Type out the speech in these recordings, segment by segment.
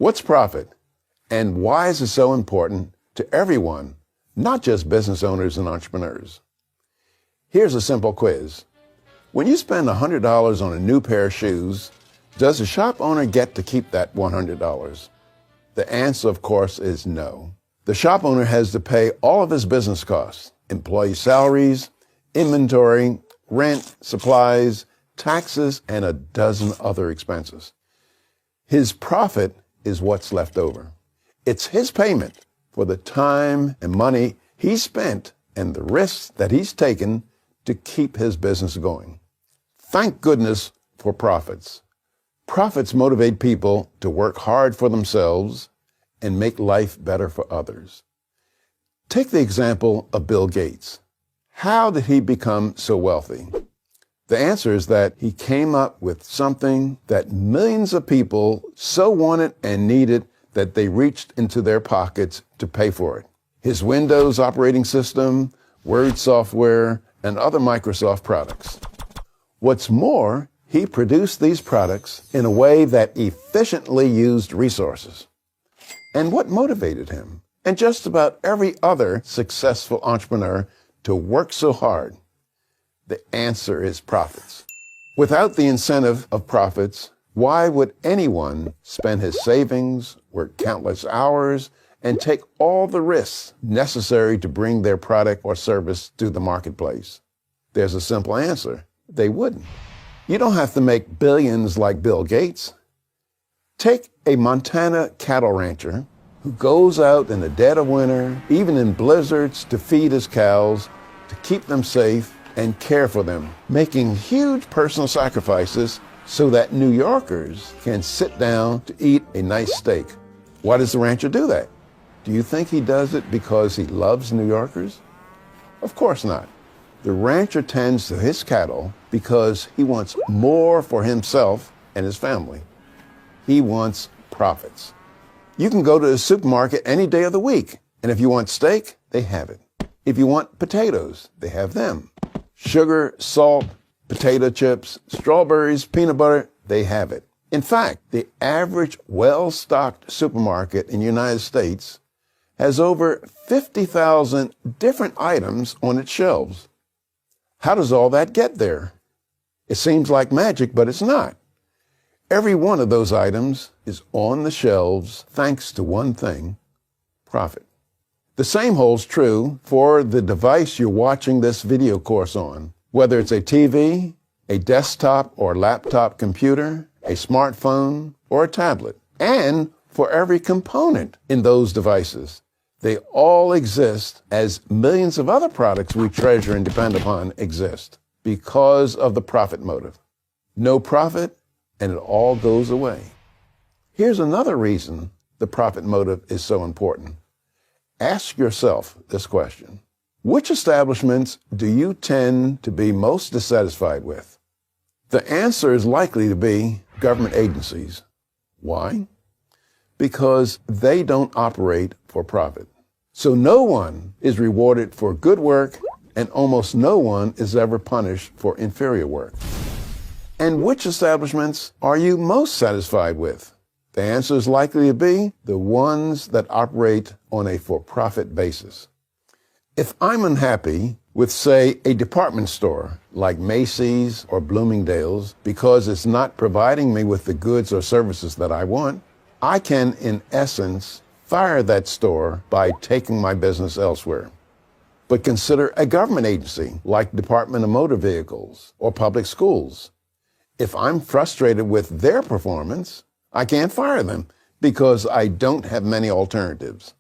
What's profit? And why is it so important to everyone, not just business owners and entrepreneurs? Here's a simple quiz. When you spend $100 on a new pair of shoes, does the shop owner get to keep that $100? The answer, of course, is no. The shop owner has to pay all of his business costs, employee salaries, inventory, rent, supplies, taxes, and a dozen other expenses. His profit is what's left over. It's his payment for the time and money he spent and the risks that he's taken to keep his business going. Thank goodness for profits. Profits motivate people to work hard for themselves and make life better for others. Take the example of Bill Gates. How did he become so wealthy? The answer is that he came up with something that millions of people so wanted and needed that they reached into their pockets to pay for it. His Windows operating system, Word software, and other Microsoft products. What's more, he produced these products in a way that efficiently used resources. And what motivated him, and just about every other successful entrepreneur, to work so hard? The answer is profits. Without the incentive of profits, why would anyone spend his savings, work countless hours, and take all the risks necessary to bring their product or service to the marketplace? There's a simple answer. They wouldn't. You don't have to make billions like Bill Gates. Take a Montana cattle rancher who goes out in the dead of winter, even in blizzards, to feed his cows, to keep them safe and care for them, making huge personal sacrifices so that New Yorkers can sit down to eat a nice steak. Why does the rancher do that? Do you think he does it because he loves New Yorkers? Of course not. The rancher tends to his cattle because he wants more for himself and his family. He wants profits. You can go to the supermarket any day of the week, and if you want steak, they have it. If you want potatoes, they have them. Sugar, salt, potato chips, strawberries, peanut butter, they have it. In fact, the average well-stocked supermarket in the United States has over 50,000 different items on its shelves. How does all that get there? It seems like magic, but it's not. Every one of those items is on the shelves thanks to one thing: profit. The same holds true for the device you're watching this video course on, whether it's a TV, a desktop or laptop computer, a smartphone, or a tablet, and for every component in those devices. They all exist as millions of other products we treasure and depend upon exist because of the profit motive. No profit, and it all goes away. Here's another reason the profit motive is so important. Ask yourself this question. Which establishments do you tend to be most dissatisfied with? The answer is likely to be government agencies. Why? Because they don't operate for profit. So no one is rewarded for good work, and almost no one is ever punished for inferior work. And which establishments are you most satisfied with? The answer is likely to be the ones that operate on a for-profit basis. If I'm unhappy with, say, a department store like Macy's or Bloomingdale's because it's not providing me with the goods or services that I want, I can, in essence, fire that store by taking my business elsewhere. But consider a government agency like Department of Motor Vehicles or public schools. If I'm frustrated with their performance, I can't fire them because I don't have many alternatives.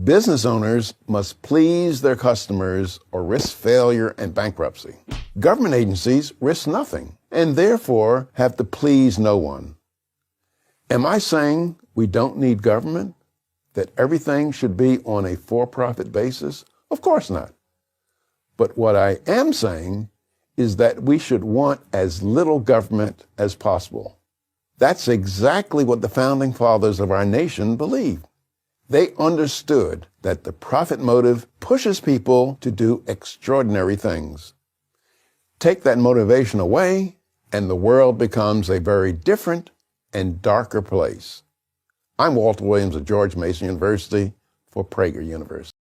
Business owners must please their customers or risk failure and bankruptcy. Government agencies risk nothing and therefore have to please no one. Am I saying we don't need government? That everything should be on a for-profit basis? Of course not. But what I am saying is that we should want as little government as possible. That's exactly what the founding fathers of our nation believed. They understood that the profit motive pushes people to do extraordinary things. Take that motivation away, and the world becomes a very different and darker place. I'm Walter Williams of George Mason University for Prager University.